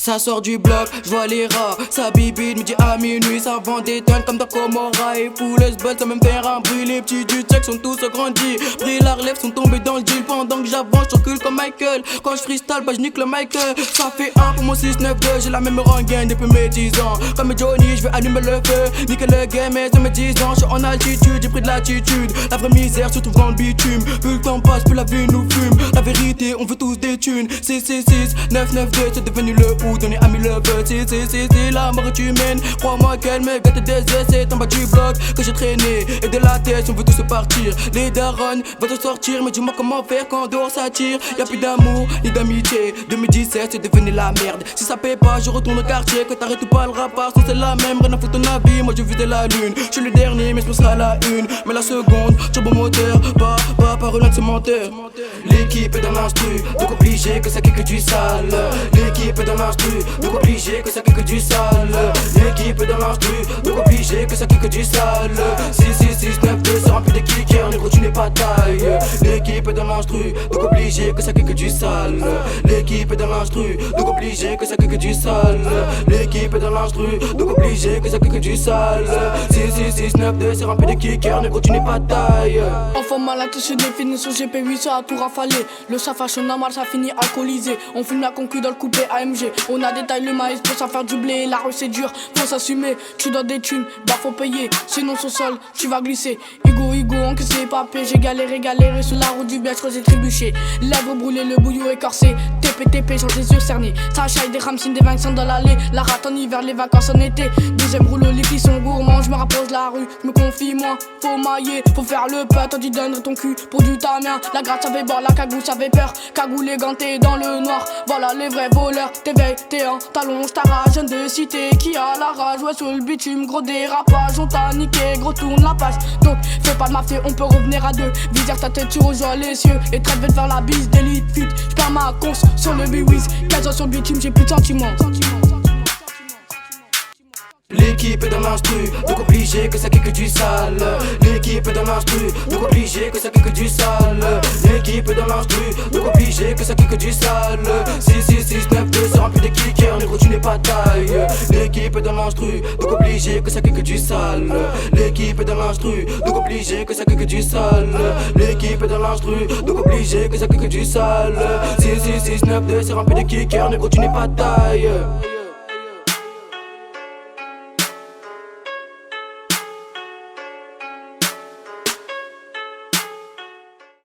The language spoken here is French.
Ça sort du bloc, je vois les rats, ça bibine, midi à minuit, ça vend des tonnes comme dans Comora. Et full S-Ball, ça me faire un bruit, les petits du check sont tous grandis. Pris la relève, sont tombés dans le deal pendant que j'avance, je recule comme Michael. Quand je freestyle, bah je nique le Michael. Ça fait 1 pour mon 6-9-2, j'ai la même rengaine depuis mes 10 ans. Comme Johnny, je vais allumer le feu, niquer le game, et ça me 10 ans, je suis en altitude, j'ai pris de l'attitude. La vraie misère se trouve dans le bitume, plus le temps passe, plus la vie nous fume. La vérité, on veut tous des thunes, 666, 992, c'est devenu le hood, on est amis le buzz, c'est la mort tu mènes. Crois-moi qu'elle me gâte des ailes, c'est en bas du bloc que j'ai traîné. Et de la tête, on veut tous se partir. Les darons veulent te sortir, mais dis-moi comment faire quand dehors ça tire. Y'a plus d'amour, ni d'amitié, 2017 c'est devenu la merde. Si ça paie pas, je retourne au quartier, que t'arrêtes ou pas le rap, parce que c'est la même, rien à foutre ton avis, moi je visais la lune. Je suis le dernier, mais je serai à la une. Mais la seconde, turbo moteur, pas relance de ce menteur. L'équipe est dans l'instru, donc obligé que ça kick que du sale. L'équipe est dans l'instru, donc obligé que ça kick que du sale. L'équipe est dans l'instru, donc obligé que ça kick que du sale. 6-6-6-9-2, c'est rempli de kickers, négro tu n'es pas taille. L'équipe est dans l'instru, donc obligé que ça kick que du sale. L'équipe est dans l'instru, donc obligé que ça kick que du sale. L'équipe est dans l'instru, donc obligé que ça kick que du sale. 6-6-6-9-2, c'est rempli de kickers, négro tu n'es pas taille. Enfant malade se définit sur GP8, ça a tout rafalé. Le safation normal, ça finit alcoolisé. On fume la concu dans le coupé AMG. On a détaillé le maïs pour ça faire du blé. La rue c'est dur, faut s'assumer. Tu dois des thunes, bah faut payer. Sinon sur sol, tu vas glisser. Hugo, encaissé les papiers. J'ai galéré sur la route du bière, j'ai trébuché. Lèvres brûlées, le bouillon écorcé. TP, j'ai les yeux cernés. Ça chaille des ramsines, des Vincent dans l'allée. La rate en hiver, les vacances en été. Deuxième rouleau, les filles sont gourmands. Je me rapproche de la rue, je me confie moi. Faut mailler, faut faire le pas. Toi tu donnerais ton cul pour du tamien. La gratte ça fait boire, la cagoule ça fait peur. Cagoule ganté dans le noir. Voilà les vrais voleurs. T'éveilles, t'es un talon, j't'arrache. Jeune de cité qui a la rage. Ouais sur le bitume, gros dérapage. On t'a niqué, gros tourne la page. Donc fais pas de mafia, on peut revenir à deux. Visère ta tête, tu rejoins les cieux. Et traite veulent faire la bise d'élite fit. J'perds ma cons sur le B-Wiz. 15 ans sur le bitume, j'ai plus de sentiments. L'équipe est dans l'instru, donc obligé que ça kick que du sale. L'équipe est dans l'instru, donc obligé que ça kick que du sale. L'équipe est dans l'instru, donc obligé que ça kick que du sale. 6-6-6-9-2, c'est rempli de kickers, négro tu n'es pas taille. L'équipe est dans l'instru, donc obligé que ça kick que du sale. L'équipe est dans l'instru, donc obligé que ça kick que du sale. L'équipe est dans l'instru, donc obligé que ça kick que du sale. 6-6-6-9-2, c'est rempli de kickers, négro tu n'es pas taille.